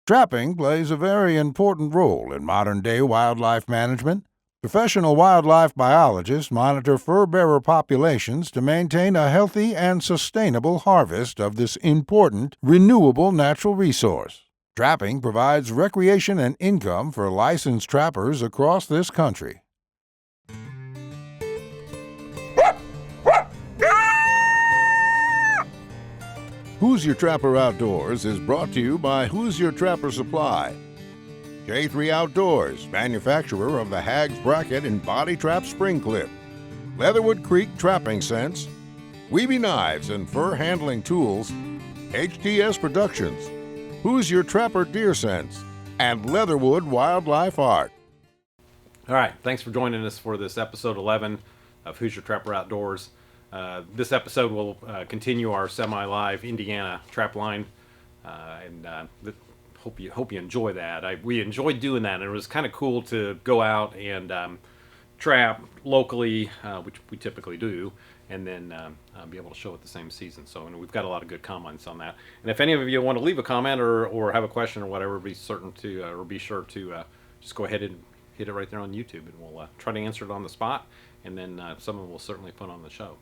Trapping plays a very important role in modern-day wildlife management. Professional wildlife biologists monitor fur-bearer populations to maintain a healthy and sustainable harvest of this important, renewable natural resource. Trapping provides recreation and income for licensed trappers across this country. Hoosier Trapper Outdoors is brought to you by Hoosier Trapper Supply. J3 Outdoors, manufacturer of the Hags Bracket and Body Trap Spring Clip. Leatherwood Creek Trapping Scents. Weeby Knives and Fur Handling Tools. HTS Productions. Hoosier Trapper Deer Scents. And Leatherwood Wildlife Art. All right, thanks for joining us for this episode 11 of Hoosier Trapper Outdoors. This episode will continue our semi-live Indiana trap line, hope you enjoy that. We enjoyed doing that, and it was kind of cool to go out and trap locally, which we typically do, and then be able to show it the same season. So, and we've got a lot of good comments on that. And if any of you want to leave a comment or have a question or whatever, be sure to just go ahead and hit it right there on YouTube, and we'll try to answer it on the spot. And then some of them will certainly put on the show.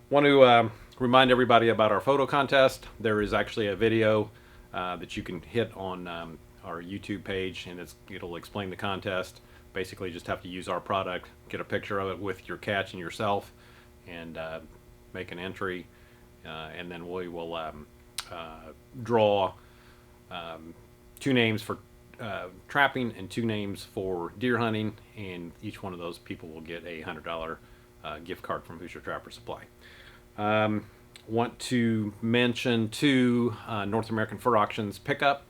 Want to remind everybody about our photo contest. There is actually a video that you can hit on our YouTube page, and it'll explain the contest. Basically, you just have to use our product, get a picture of it with your catch and yourself, and make an entry. And then we will draw 2 names for trapping and 2 names for deer hunting, and each one of those people will get a $100 gift card from Hoosier Trapper Supply. Want to mention too, North American Fur Auctions pickup.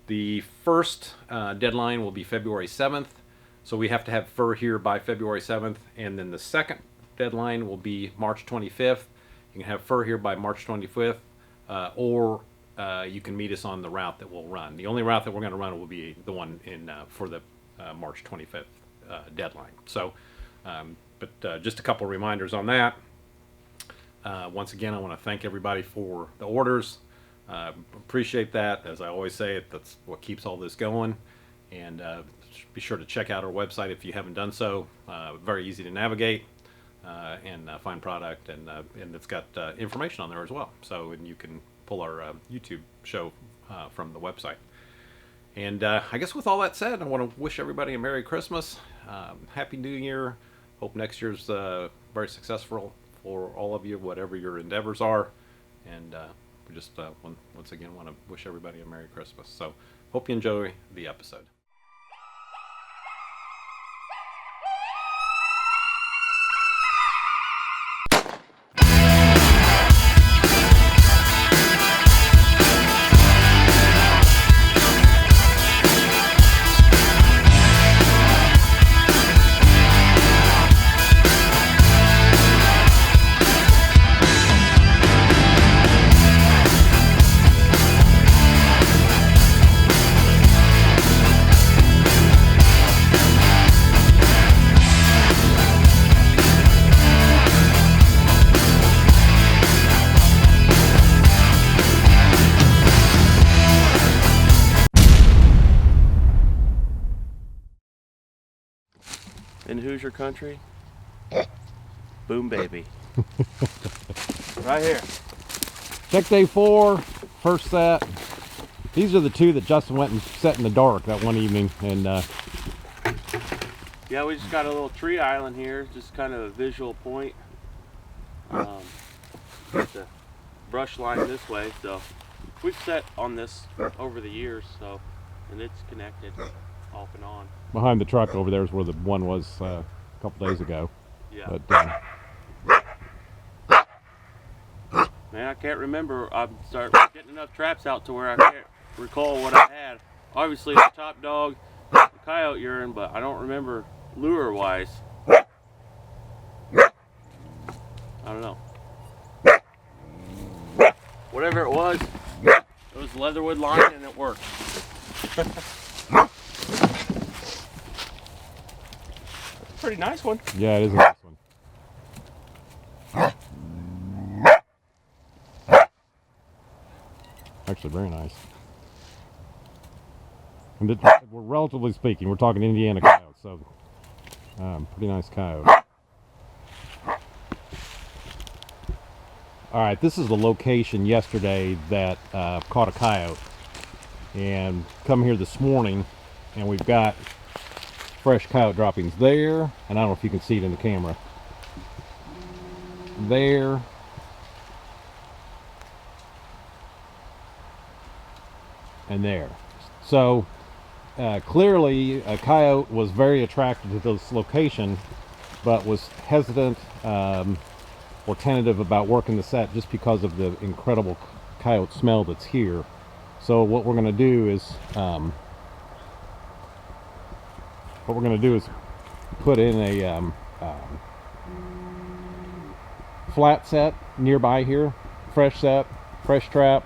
The first deadline will be February 7th, so we have to have fur here by February 7th, and then the second deadline will be March 25th. You can have fur here by March 25th, or you can meet us on the route that we'll run. The only route that we're going to run will be the one for the March 25th deadline. So, but just a couple reminders on that. Once again, I want to thank everybody for the orders. Appreciate that. As I always say, that's what keeps all this going. And be sure to check out our website if you haven't done so. Very easy to navigate and find product, and it's got information on there as well. So, and you can pull our YouTube show from the website. And I guess with all that said, I want to wish everybody a Merry Christmas, Happy New Year. Hope next year's very successful for all of you, whatever your endeavors are. And we just once again want to wish everybody a Merry Christmas. So hope you enjoy the episode. In Hoosier country, boom baby. Right here. Check day 4, first set. These are the 2 that Justin went and set in the dark that one evening, and yeah, we just got a little tree island here, just kind of a visual point. Got the brush line this way, so we've set on this over the years, so, and it's connected off and on. behind the truck over there is where the one was a couple days ago. Yeah. But man, I can't remember. I'm starting getting enough traps out to where I can't recall what I had. Obviously, the top dog, the coyote urine, but I don't remember lure-wise. I don't know. Whatever it was leatherwood line and it worked. Pretty nice one. Yeah, it is a nice one. Actually, very nice. And we're relatively speaking, we're talking Indiana coyotes, so pretty nice coyote. All right, this is the location yesterday that caught a coyote, and come here this morning, and we've got fresh coyote droppings there, and I don't know if you can see it in the camera. There. And there. So clearly a coyote was very attracted to this location, but was hesitant or tentative about working the set just because of the incredible coyote smell that's here. So what we're going to do is put in a flat set nearby here, fresh set, fresh trap,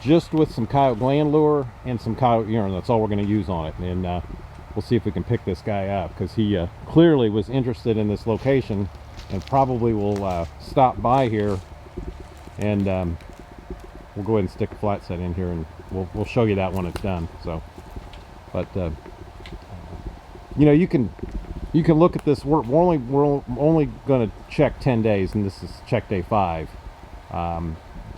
just with some coyote gland lure and some coyote urine. That's all we're going to use on it, and we'll see if we can pick this guy up, because he clearly was interested in this location and probably will stop by here, and we'll go ahead and stick a flat set in here, and we'll show you that when it's done. So, but you know, you can look at this. We're only going to check 10 days, and this is check day 5.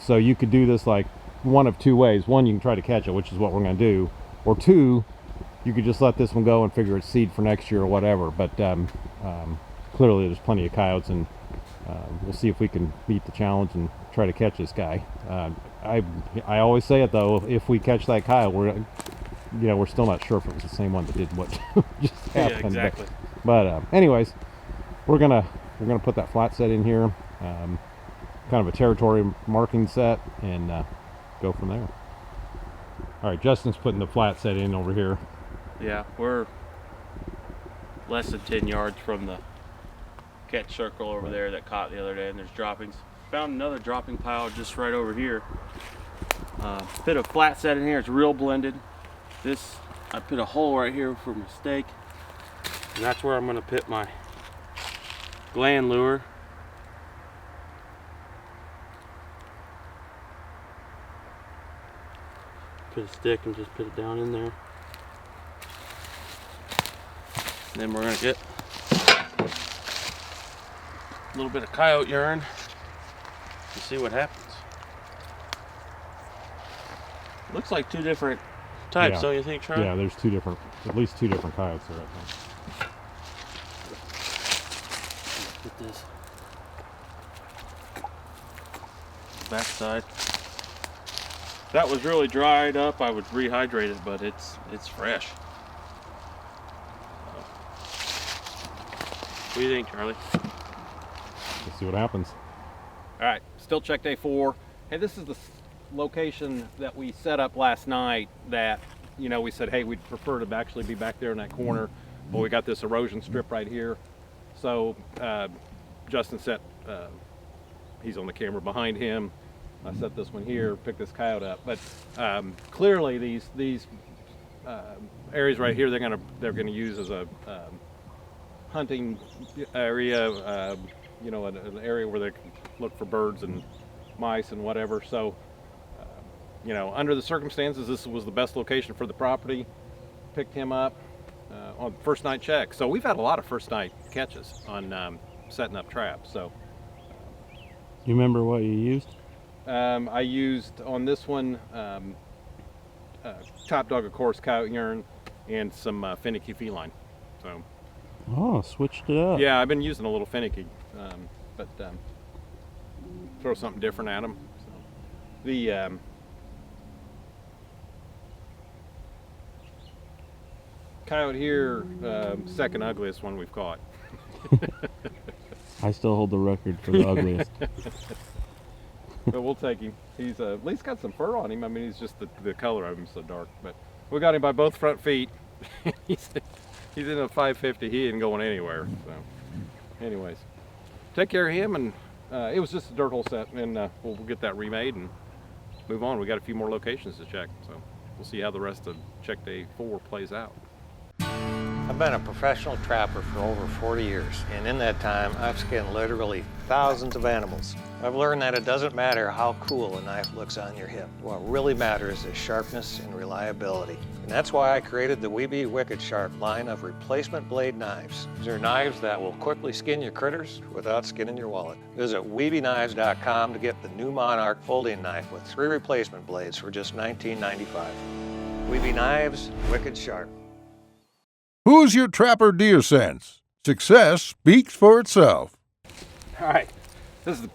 So you could do this like one of two ways. One, you can try to catch it, which is what we're going to do, or two, you could just let this one go and figure it's seed for next year or whatever. But clearly there's plenty of coyotes, and we'll see if we can meet the challenge and try to catch this guy. I always say it though, if we catch that coyote, we're still not sure if it was the same one that did what just happened. Yeah, exactly. But anyways, we're gonna put that flat set in here, kind of a territory marking set, and go from there. All right, Justin's putting the flat set in over here. Yeah, we're less than 10 yards from the catch circle over there that caught the other day, and there's droppings. Found another dropping pile just right over here. Put a flat set in here. It's real blended. This, I put a hole right here for mistake, and that's where I'm going to put my gland lure. Put a stick and just put it down in there. Then we're going to get a little bit of coyote urine and see what happens. Looks like two different types, Yeah. don't you think, Charlie? Yeah, there's at least two different coyotes there, I think. Put this backside. That was really dried up. I would rehydrate it, but it's fresh. What do you think, Charlie? Let's see what happens. All right, still check day 4. Hey, this is the location that we set up last night that, we said, hey, we'd prefer to actually be back there in that corner, but we got this erosion strip right here. So Justin set, he's on the camera behind him. I set this one here, picked this coyote up. But clearly these areas right here, they're gonna use as a hunting area, an area where they can look for birds and mice and whatever. So, under the circumstances, this was the best location for the property. Picked him up on first night check. So we've had a lot of first night catches on setting up traps. So You remember what you used? I used on this one top dog, of course, coyote urine, and some finicky feline. So Oh, switched it up. yeah, I've been using a little finicky, but throw something different at them. So, the coyote here, second ugliest one we've caught. I still hold the record for the ugliest. But we'll take him. He's at least got some fur on him. I mean, he's just the color of him so dark. But we got him by both front feet. he's in a 550. He ain't going anywhere. So, anyways, take care of him. And it was just a dirt hole set, and we'll get that remade and move on. We got a few more locations to check, so we'll see how the rest of check day 4 plays out. I've been a professional trapper for over 40 years, and in that time, I've skinned literally thousands of animals. I've learned that it doesn't matter how cool a knife looks on your hip. What really matters is sharpness and reliability. And that's why I created the Weeby Wicked Sharp line of replacement blade knives. These are knives that will quickly skin your critters without skinning your wallet. Visit WeebyKnives.com to get the new Monarch folding knife with 3 replacement blades for just $19.95. Weeby Knives, Wicked Sharp. Hoosier Trapper Deer Sense. Success speaks for itself. All right, this is the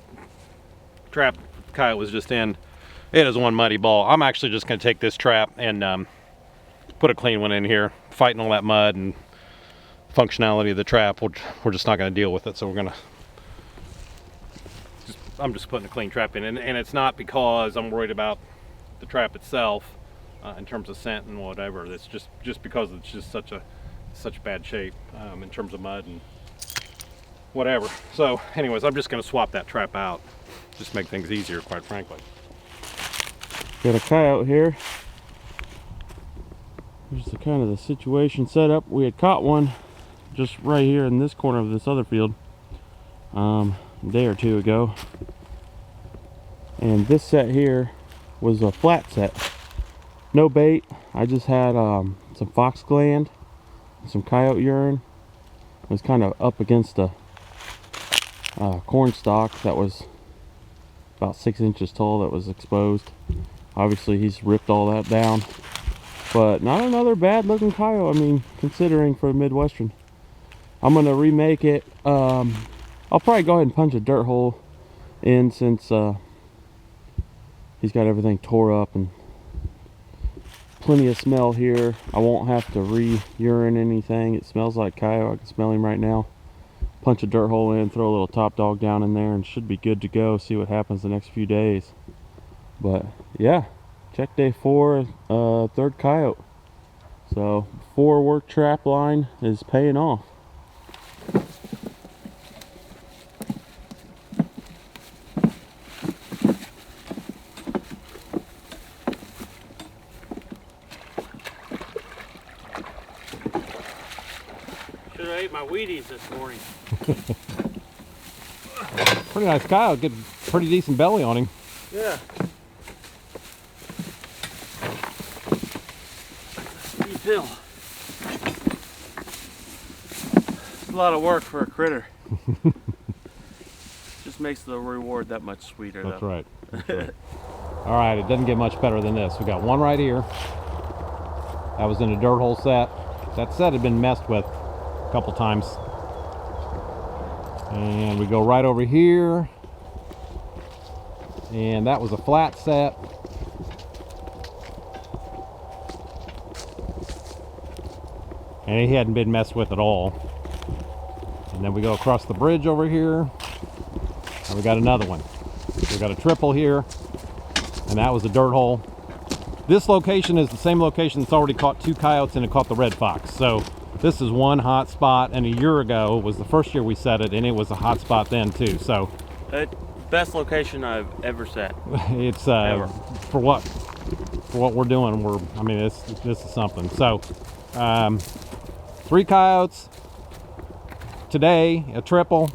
trap Kyle was just in. It is one muddy ball. I'm actually just going to take this trap and put a clean one in here. Fighting all that mud and functionality of the trap, we're just not going to deal with it. So we're going to. I'm just putting a clean trap in, and it's not because I'm worried about the trap itself in terms of scent and whatever. It's just because it's just such bad shape in terms of mud and whatever. So anyways, I'm just going to swap that trap out. Just make things easier, quite frankly. Got a coyote here. Here's the kind of the situation set up. We had caught one just right here in this corner of this other field a day or two ago. And this set here was a flat set. No bait. I just had some fox gland, some coyote urine. It was kind of up against a corn stalk that was about 6 inches tall that was exposed. Obviously he's ripped all that down, but not another bad looking coyote. I mean, considering for a Midwestern. I'm gonna remake it. I'll probably go ahead and punch a dirt hole in since he's got everything tore up and plenty of smell here. I won't have to re-urine anything. It smells like coyote. I can smell him right now. Punch a dirt hole in, throw a little top dog down in there, and should be good to go. See what happens the next few days. But yeah, check day 4, third coyote. So 4 work trap line is paying off. Should have ate my Wheaties this morning. Pretty nice coyote. Get a pretty decent belly on him. Yeah. Steep hill. It's a lot of work for a critter. Just makes the reward that much sweeter. That's though. right. That's right. All right, it doesn't get much better than this. We got one right here. That was in a dirt hole set. That set had been messed with a couple times. And we go right over here. And that was a flat set. And he hadn't been messed with at all. And then we go across the bridge over here. And we got another one. We got a triple here. And that was a dirt hole. This location is the same location that's already caught 2 coyotes and it caught the red fox. So this is one hot spot, and a year ago was the first year we set it, and it was a hot spot then too. So best location I've ever set. it's for what we're doing. I mean, this is something. So 3 coyotes today, a triple.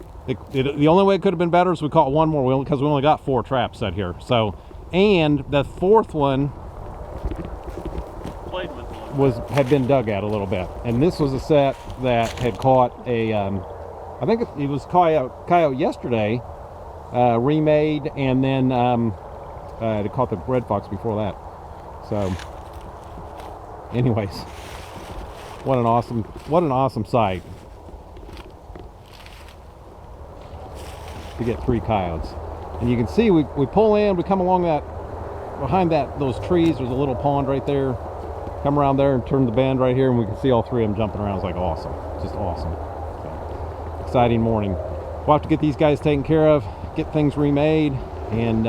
The only way it could have been better is we caught one more because we only got 4 traps set here. So, and the 4th one had been dug at a little bit, and this was a set that had caught a I think it was coyote yesterday, remade, and then it caught the red fox before that. So anyways, what an awesome sight to get 3 coyotes. And you can see we pull in, we come along behind those trees. There's a little pond right there. Come around there and turn the bend right here, and we can see all 3 of them jumping around. It's like awesome, just awesome. So, exciting morning. We'll have to get these guys taken care of, get things remade, and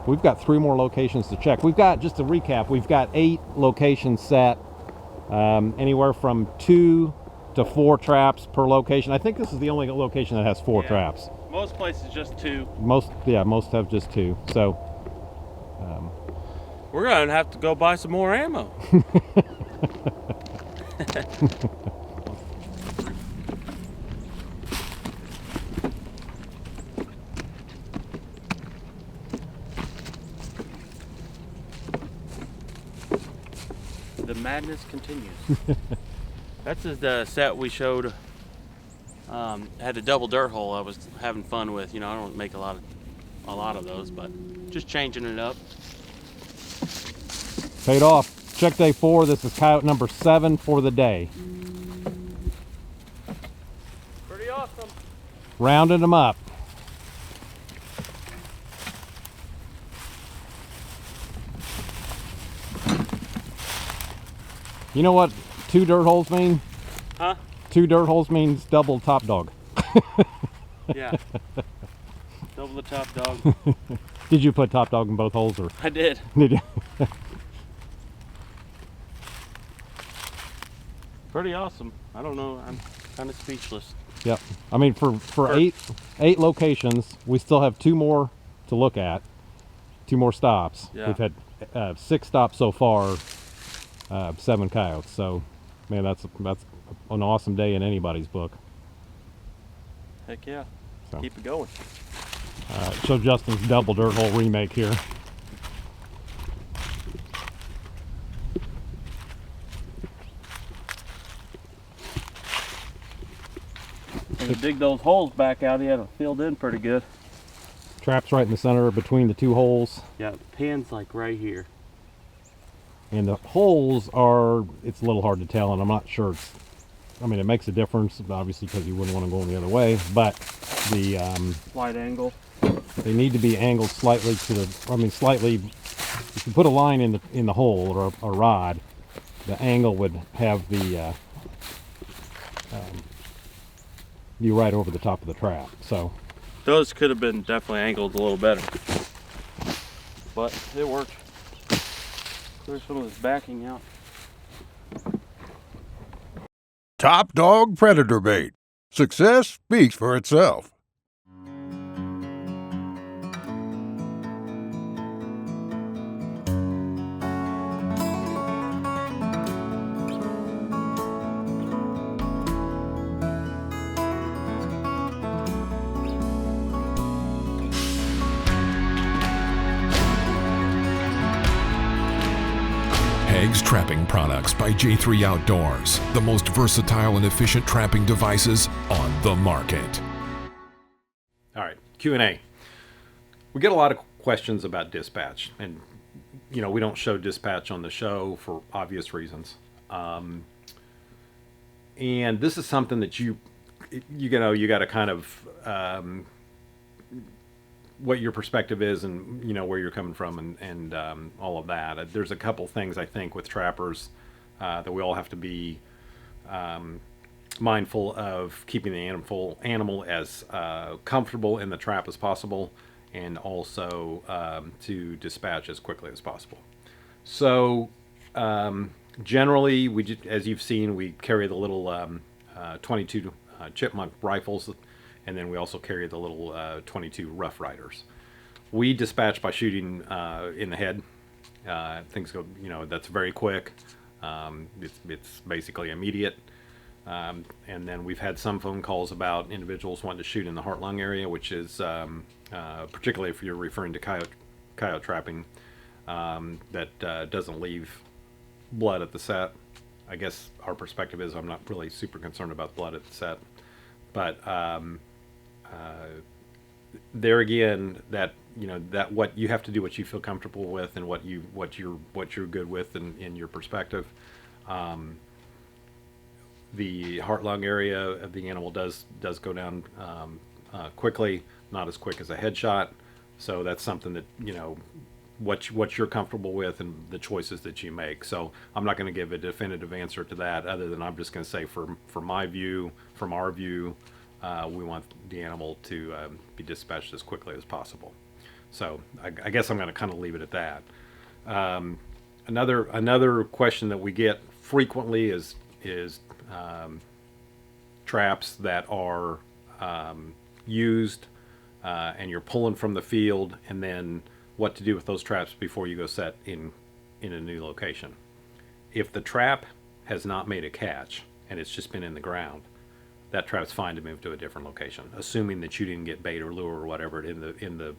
we've got 3 more locations to check. We've got, just to recap, we've got 8 locations set, anywhere from 2 to 4 traps per location. I think this is the only location that has 4 traps. Most places just 2. Most have just 2. So we're gonna have to go buy some more ammo. The madness continues. That's the set we showed. Had a double dirt hole I was having fun with. You know, I don't make a lot of those, but just changing it up. Paid off. Check day 4. This is coyote number 7 for the day. Pretty awesome. Rounding them up. You know what 2 dirt holes mean? Huh? 2 dirt holes means double top dog. Yeah. Double the top dog. Did you put top dog in both holes, or I did. did you? Pretty awesome. I don't know. I'm kind of speechless. Yep. I mean, for eight locations, we still have 2 more to look at. 2 more stops. Yeah. We've had 6 stops so far. 7 coyotes. So, man, that's an awesome day in anybody's book. Heck yeah. So. Keep it going. Show Justin's double dirt hole remake here. When you dig those holes back out, he had it filled in pretty good. Trap's right in the center between the 2 holes. Yeah, the pin's like right here. And the holes are, it's a little hard to tell, and I'm not sure it's, I mean, it makes a difference, obviously, because you wouldn't want to go the other way, but the, Slight angle. they need to be angled slightly to the, I mean, slightly, if you put a line in the hole, or a rod, the angle would have the, be right over the top of the trap, so. Those could have been definitely angled a little better. But it worked. Clear some of this backing out. Top dog predator bait. Success speaks for itself. Hags Trapping Products by J3 Outdoors, the most versatile and efficient trapping devices on the market. All right, Q&A. We get a lot of questions about dispatch, and you know, we don't show dispatch on the show for obvious reasons. And this is something that you got to kind of what your perspective is, and you know where you're coming from, and all of that. There's a couple things I think with trappers that we all have to be mindful of, keeping the animal as comfortable in the trap as possible, and also to dispatch as quickly as possible. So generally, as you've seen, we carry the little 22 chipmunk rifles, and then we also carry the little 22 Rough Riders. We dispatch by shooting in the head. Things go, that's very quick. It's basically immediate. And then we've had some phone calls about individuals wanting to shoot in the heart-lung area, which is particularly if you're referring to coyote trapping, that doesn't leave blood at the set. I guess our perspective is I'm not really super concerned about blood at the set, but there again, that what you have to do, what you feel comfortable with, and what you're good with in your perspective. The heart-lung area of the animal does go down quickly, not as quick as a headshot. So that's something that what you're comfortable with and the choices that you make. So I'm not going to give a definitive answer to that, other than I'm just going to say from my view, from our view, we want the animal to be dispatched as quickly as possible. So I guess I'm going to kind of leave it at that. Another question that we get frequently is traps that are used and you're pulling from the field, and then what to do with those traps before you go set in a new location. If the trap has not made a catch and it's just been in the ground, that trap's fine to move to a different location, assuming that you didn't get bait or lure or whatever in the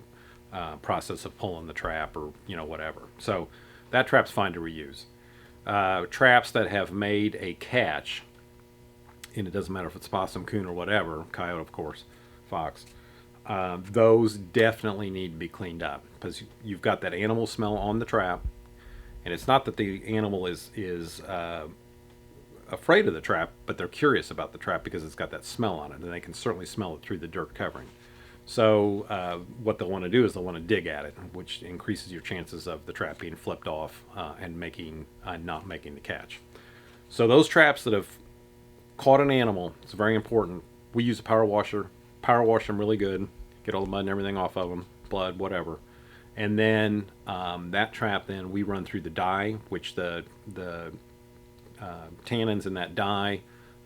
process of pulling the trap or whatever. So that trap's fine to reuse. Traps that have made a catch, and it doesn't matter if it's possum, coon, or whatever, coyote, of course, fox, those definitely need to be cleaned up, because you've got that animal smell on the trap, and it's not that the animal is afraid of the trap, but they're curious about the trap because it's got that smell on it, and they can certainly smell it through the dirt covering. So what they'll want to do is they'll want to dig at it, which increases your chances of the trap being flipped off and not making the catch. So those traps that have caught an animal, it's very important. We use a power washer. Power wash them really good. Get all the mud and everything off of them, blood, whatever. And then that trap, then we run through the dye, which the tannins in that dye,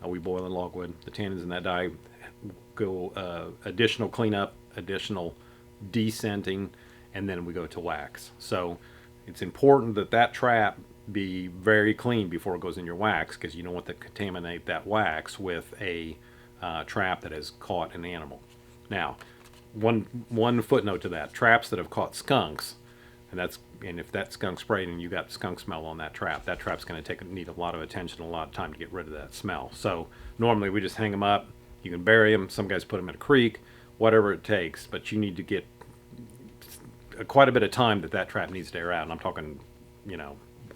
we boil in logwood. The tannins in that dye go additional cleanup, additional descenting, and then we go to wax. So it's important that that trap be very clean before it goes in your wax, because you don't want to contaminate that wax with a trap that has caught an animal. Now, one footnote to that: traps that have caught skunks, and if that skunk sprayed and you got skunk smell on that trap's going to need a lot of attention, a lot of time to get rid of that smell. So normally we just hang them up. You can bury them. Some guys put them in a creek, whatever it takes. But you need to get quite a bit of time that trap needs to air out. And I'm talking,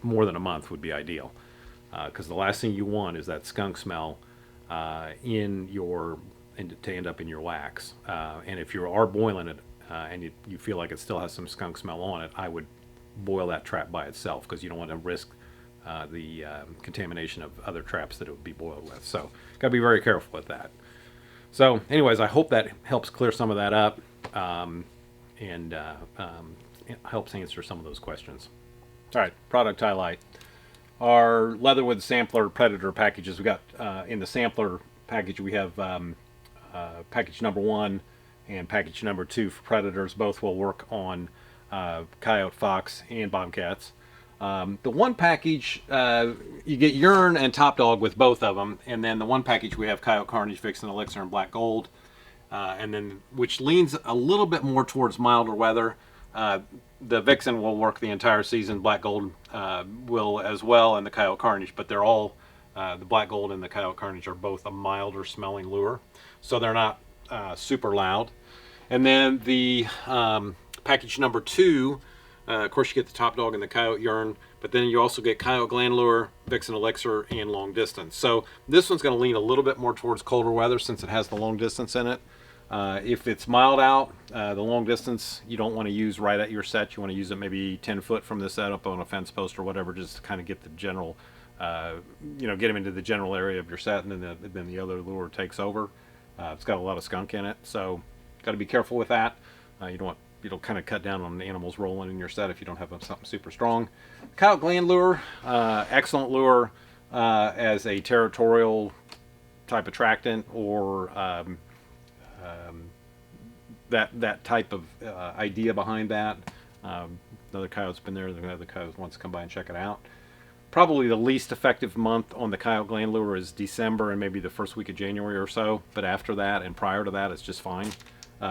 more than a month would be ideal, because the last thing you want is that skunk smell to end up in your wax. And if you are boiling it and you feel like it still has some skunk smell on it, I would boil that trap by itself, because you don't want to risk the contamination of other traps that it would be boiled with. So got to be very careful with that. So anyways, I hope that helps clear some of that up and helps answer some of those questions. All right, product highlight. Our Leatherwood Sampler Predator packages. We got in the sampler package, we have package number 1 and package number 2 for predators. Both will work on coyote, fox, and bobcats. The one package, you get urine and top dog with both of them, and then the one package we have coyote, carnage, vixen, elixir, and black gold, and then which leans a little bit more towards milder weather. The vixen will work the entire season. Black gold will as well, and the coyote carnage, but they're all the black gold and the coyote carnage are both a milder smelling lure, so they're not super loud. And then the package number 2. Of course, you get the top dog and the coyote urine, but then you also get coyote gland lure, vixen elixir, and long distance. So this one's going to lean a little bit more towards colder weather since it has the long distance in it. If it's mild out, the long distance you don't want to use right at your set. You want to use it maybe 10 foot from the set up on a fence post or whatever, just to kind of get the general, get them into the general area of your set, and then the other lure takes over. It's got a lot of skunk in it, so got to be careful with that. You don't want It'll kind of cut down on animals rolling in your set if you don't have something super strong. Coyote gland lure, excellent lure as a territorial type attractant, or that type of idea behind that. Another coyote's been there. Another coyote wants to come by and check it out. Probably the least effective month on the coyote gland lure is December and maybe the first week of January or so. But after that and prior to that, it's just fine.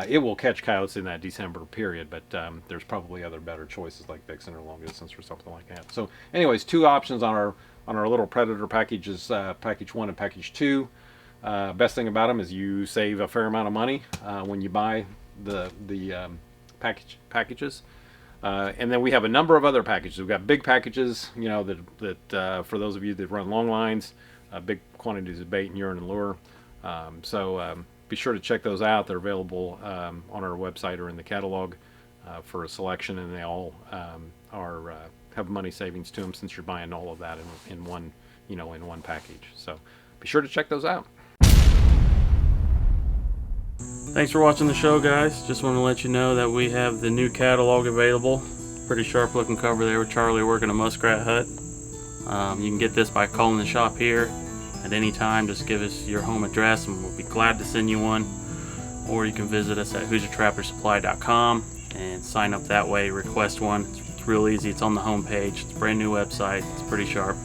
It will catch coyotes in that December period, but there's probably other better choices like vixen or long distance or something like that. So anyways, 2 options on our little predator packages, package 1 and package 2. Best thing about them is you save a fair amount of money when you buy the packages. And then we have a number of other packages. We've got big packages, that for those of you that run long lines, big quantities of bait and urine and lure. Be sure to check those out. They're available on our website or in the catalog for a selection, and they all have money savings to them since you're buying all of that in one package. So be sure to check those out. Thanks for watching the show, guys. Just want to let you know that we have the new catalog available. Pretty sharp looking cover there with Charlie working a muskrat hut. You can get this by calling the shop here at any time. Just give us your home address and we'll be glad to send you one. Or you can visit us at HoosierTrapperSupply.com and sign up that way, request one. It's real easy. It's on the home page. It's a brand new website. It's pretty sharp.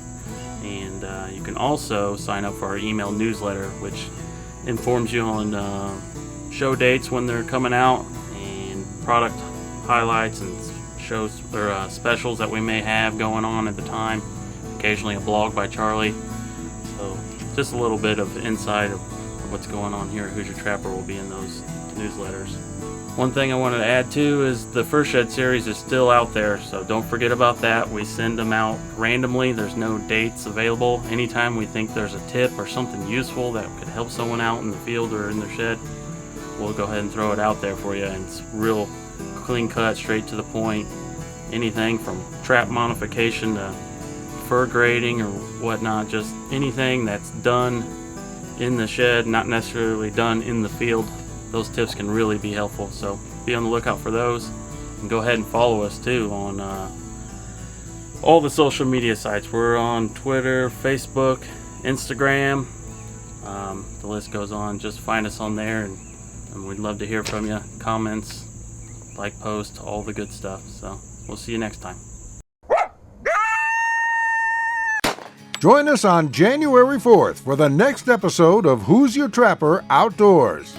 And you can also sign up for our email newsletter, which informs you on show dates when they're coming out and product highlights and shows or specials that we may have going on at the time. Occasionally a blog by Charlie. So just a little bit of insight of what's going on here at Hoosier Trapper will be in those newsletters. One thing I wanted to add too is the Fur Shed series is still out there, so don't forget about that. We send them out randomly. There's no dates available. Anytime we think there's a tip or something useful that could help someone out in the field or in their shed, we'll go ahead and throw it out there for you. And it's real clean cut, straight to the point. Anything from trap modification to fur grading or whatnot, just anything that's done in the shed, not necessarily done in the field. Those tips can really be helpful, so be on the lookout for those. And go ahead and follow us too on all the social media sites. We're on Twitter, Facebook, Instagram. The list goes on. Just find us on there, and we'd love to hear from you. Comments, like post, all the good stuff. So we'll see you next time. Join us on January 4th for the next episode of Who's Your Trapper Outdoors.